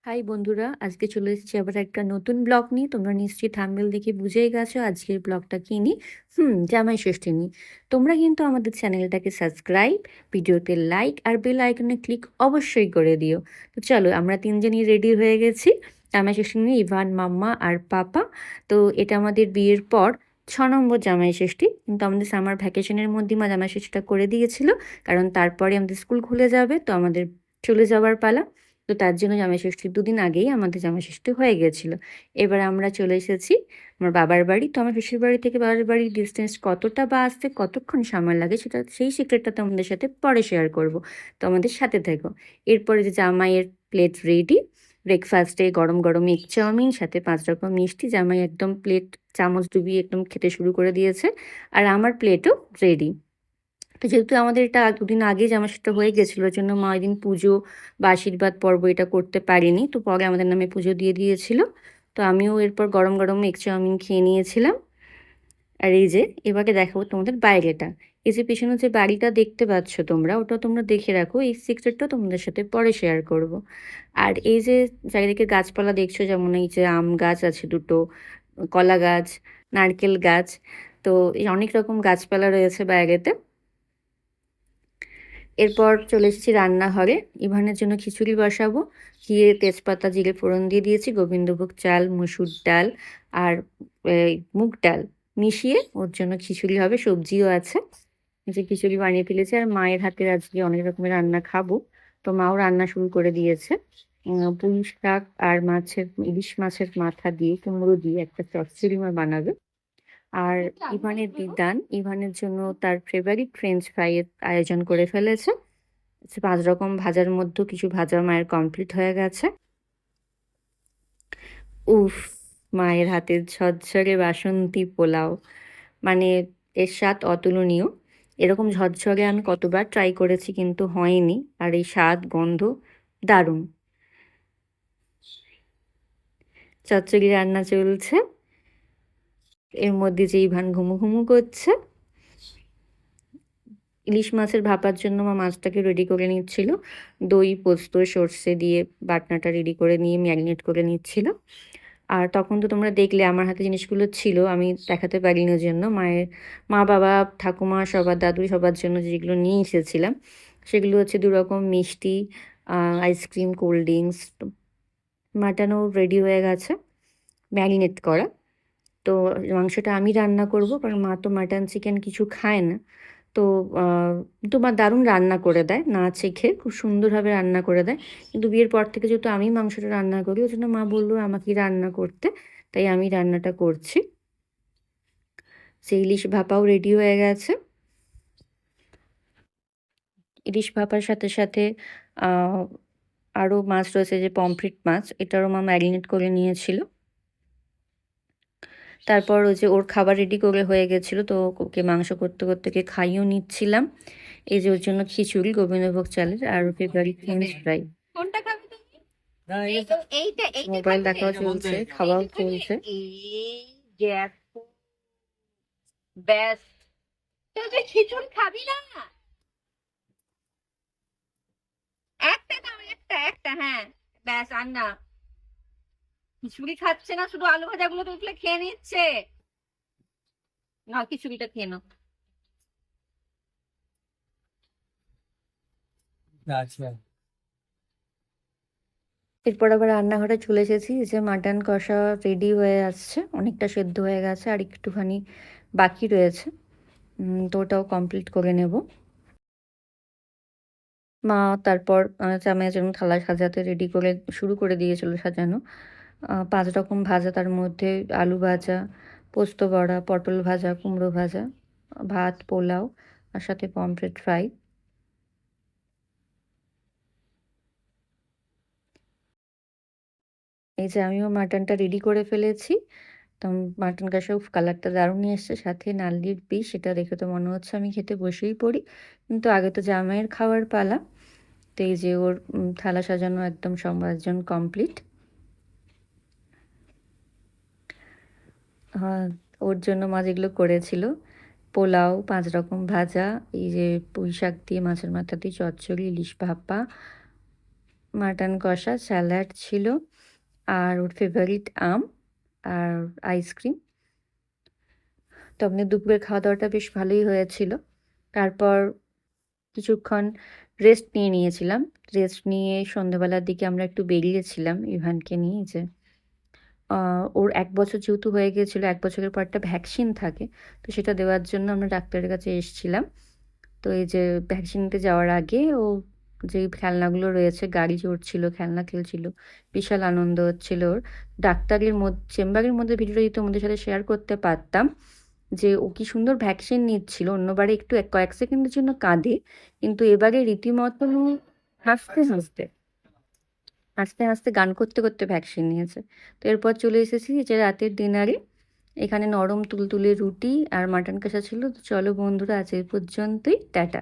High বন্ধুরা, আজকে চলে এসেছি আবার একটা নতুন ব্লগ নিয়ে। তোমরা নিশ্চয়ই থাম্বনেল দেখে বুঝেই গেছো আজকের ব্লগটা কি নিয়ে। জামাই ষষ্ঠী নিয়ে। তোমরা কিন্তু আমাদের চ্যানেলটাকে সাবস্ক্রাইব, ভিডিওতে লাইক আর বেল আইকনে ক্লিক অবশ্যই করে দিও। তো চলো, আমরা তিনজনই রেডি হয়ে গেছি জামাই ষষ্ঠী নিয়ে, ইভান, মাম্মা আর পাপা। তো এটা আমাদের বিয়ের পর 6 নম্বর জামাই ষষ্ঠী, কিন্তু আমাদের সামার ভ্যাকেশনের মধ্যে মা জামাই ষষ্ঠীটা করে দিয়েছিল, কারণ তারপরে আমাদের স্কুল খুলে যাবে, তো আমাদের চলে যাওয়ার পালা। তো তার জন্য জামাই ষষ্ঠীর 2 দিন আগেই আমাদের জামাই ষষ্ঠী হয়ে গিয়েছিল। এবার আমরা চলে এসেছি আমার বাবার বাড়ি। তো আমার শ্বশুর বাড়ি থেকে বাবার বাড়ির ডিস্টেন্স কতটা বা আসতে কতক্ষণ সময় লাগে, সেই সিক্রেটটা তোমাদের সাথে পরে শেয়ার করব। তো আমাদের সাথে থেকো। এরপরে যে জামাইয়ের প্লেট রেডি, ব্রেকফাস্টে গরম গরম এগ চাউমিন সাথে 5 রকম মিষ্টি। জামাই একদম প্লেট চামচ ডুবিয়ে একদম খেতে শুরু করে দিয়েছে, আর আমার প্লেটও রেডি। তো যেহেতু আমাদের এটা 2 দিন আগেই জামা ষষ্ঠী হয়ে গেছিলো, ওই জন্য মা এদিন পুজো বা আশীর্বাদ পর্ব এটা করতে পারিনি, তো পরে আমাদের নামে পুজো দিয়ে দিয়েছিল। তো আমিও এরপর গরম গরম এগ চাউমিন খেয়ে নিয়েছিলাম। আর এই যে এবারে দেখাবো তোমাদের বাইরেটা। এই যে পেছনে যে বাড়িটা দেখতে পাচ্ছ তোমরা, ওটা তোমরা দেখে রাখো, এই সিক্রেটটা তোমাদের সাথে পরে শেয়ার করব। আর এই যে চারিদিকে গাছপালা দেখছো, যেমন এই যে আম গাছ আছে দুটো, কলা গাছ, নারকেল গাছ, তো এই অনেক রকম গাছপালা রয়েছে বাইরেতে। এরপর চলে এসেছি রান্নাঘরে, ইভানের জন্য খিচুড়ি বসাবো। ঘিয়ে তেজপাতা জিরে ফোড়ন দিয়ে দিয়েছি, গোবিন্দভোগ চাল, মসুর ডাল আর মুগ ডাল মিশিয়ে ওর জন্য খিচুড়ি হবে, সবজিও আছে। যে খিচুড়ি বানিয়ে ফেলেছি, আর মায়ের হাতের আজকে অনেক রকমের রান্না খাবো, তো মাও রান্না শুরু করে দিয়েছে। পুঁই শাক আর ইলিশ মাছের মাথা দিয়ে কুমড়ো দিয়ে একটা চচ্চড়ি মা বানাবে। আর ইভানের জন্য তার ফেভারিট ফ্রেঞ্চ ফ্রাইয়ের আয়োজন করে ফেলেছে। 5 রকম ভাজার মধ্যে কিছু ভাজা মায়ের কমপ্লিট হয়ে গেছে। উফ, মায়ের হাতের ঝরঝরে বাসন্তী পোলাও, মানে এর স্বাদ অতুলনীয়। এরকম ঝরঝরে আমি কতবার ট্রাই করেছি কিন্তু হয়নি, আর এই স্বাদ গন্ধ দারুণ। চচ্চড়ি রান্না চলছে, এর মধ্যে যে ইভান ঘুমু ঘুমু করছে। ইলিশ মাছের ভাপার জন্য মা মাছটাকে রেডি করে নিচ্ছিল, দই পোস্ত সর্ষে দিয়ে বাটনাটা রেডি করে নিয়ে ম্যারিনেট করে নিচ্ছিল। আর তখন তো তোমরা দেখলে আমার হাতে জিনিসগুলো ছিল, আমি দেখাতে পারিনি, ওই জন্য মা বাবা ঠাকুমা সবার দাদু সবার জন্য যেগুলো নিয়ে এসেছিলাম সেগুলো হচ্ছে 2 রকম মিষ্টি, আইসক্রিম, কোল্ড ড্রিঙ্কস। মাটনও রেডি হয়ে গেছে, ম্যারিনেট করা। তো মাংসটা আমি রান্না করব, কারণ মা তো মাটন চিকেন কিছু খায় না। তো তো মা দারুণ রান্না করে দেয়, না চেখে খুব সুন্দরভাবে রান্না করে দেয়। কিন্তু বিয়ের পর থেকে যেহেতু আমি মাংসটা রান্না করি, ওই জন্য মা বললো আমাকে রান্না করতে, তাই আমি রান্নাটা করছি। সেই ইলিশ ভাপাও রেডি হয়ে গেছে। ইলিশ ভাপার সাথে সাথে আরও মাছ রয়েছে, যে পমফ্রেট মাছ, এটারও মা ম্যারিনেট করে নিয়েছিল। তারপর ওই যে ওর খাবার রেডি করে হয়ে গেছিলো, তো ওকে মাংস করতে করতে ওকে খাইয়েও নিচ্ছিলাম। এই যে ওর জন্য খিচুড়ি গোবিন্দভোগ চালের, আর ফেভারিট ফ্রেঞ্চ ফ্রাই। কোনটা খাবি তুমি? এইটা এইটা মোবাইল খাবি? দেখাও চলছে, খাওয়াও চলছে। এই দেখো, ব্যাস। তুই খিচুড়ি খাবি না? একটা নাও, একটা একটা, হ্যাঁ ব্যাস। আর না, খিচুড়ি খাচ্ছে না, শুধু আলু ভাজা গুলো তো উঠলে খেয়ে নিচ্ছে। না, খিচুড়িটা খেয়ে নাও। আচ্ছা। এরপর আবার রান্নাঘরে চলে এসেছি, যে মাটন কষা রেডি হয়ে আসছে, অনেকটা সেদ্ধ হয়ে গেছে, আর একটুখানি বাকি রয়েছে। তো ওটাও কমপ্লিট করে নেব। মা তারপর জামাইয়ের জন্য থালা সাজাতে রেডি করে শুরু করে দিয়েছিল সাজানো। 5 রকম ভাজা, তার মধ্যে আলু ভাজা, পোস্ত বড়া, পটল ভাজা, কুমড়ো ভাজা, ভাত, পোলাও, আর সাথে পমফ্রেট ফ্রাই। এই যে আমিও মাটনটা রেডি করে ফেলেছি। তো মাটন কষাও কালারটা দারুণই এসছে, সাথে নারলির পিস, সেটা দেখে তো মনে হচ্ছে আমি খেতে বসেই পড়ি। কিন্তু আগে তো জামাইয়ের খাওয়ার পালা। তো এই যে ওর থালা সাজানো একদম সম্ভাজন কমপ্লিট। হ্যাঁ, ওর জন্য মা যেগুলো করেছিল, পোলাও, 5 রকম ভাজা, এই যে পুঁই শাক দিয়ে মাছের মাথা দিয়ে চচ্চড়ি, ইলিশ ভাপা, মাটন কষা, স্যালাড ছিল, আর ওর ফেভারিট আম আর আইসক্রিম। তো আমাদের দুপুরের খাওয়া দাওয়াটা বেশ ভালোই হয়েছিল। তারপর কিছুক্ষণ রেস্ট নিয়েছিলাম। রেস্ট নিয়ে সন্ধ্যাবেলার দিকে আমরা একটু বেরিয়েছিলাম ইভানকে নিয়ে। যে ওর 1 বছর যেহেতু হয়ে গিয়েছিল, 1 বছরের পর একটা ভ্যাকসিন থাকে, তো সেটা দেওয়ার জন্য আমরা ডাক্তারের কাছে এসেছিলাম। তো এই যে ভ্যাকসিন নিতে যাওয়ার আগে ও যে খেলনাগুলো রয়েছে, গাড়ি চড়ছিল, খেলনা খেলছিল, বিশাল আনন্দ হচ্ছিল ওর। ডাক্তারের চেম্বারের মধ্যে ভিডিওটা যদি তোমাদের সাথে শেয়ার করতে পারতাম, যে ও কি সুন্দর ভ্যাকসিন নিচ্ছিল। অন্যবারে একটু কয়েক সেকেন্ডের জন্য কাঁদে, কিন্তু এবারে রীতিমতো হাসতে হাসতে হাসতে হাসতে গান করতে করতে ভ্যাকসিন নিয়েছে। তো এরপর চলে এসেছি যে রাতের ডিনারে। এখানে নরম তুলতুলে রুটি আর মাটন কষা ছিল। তো চলো বন্ধুরা, আজ এই পর্যন্তই, টাটা।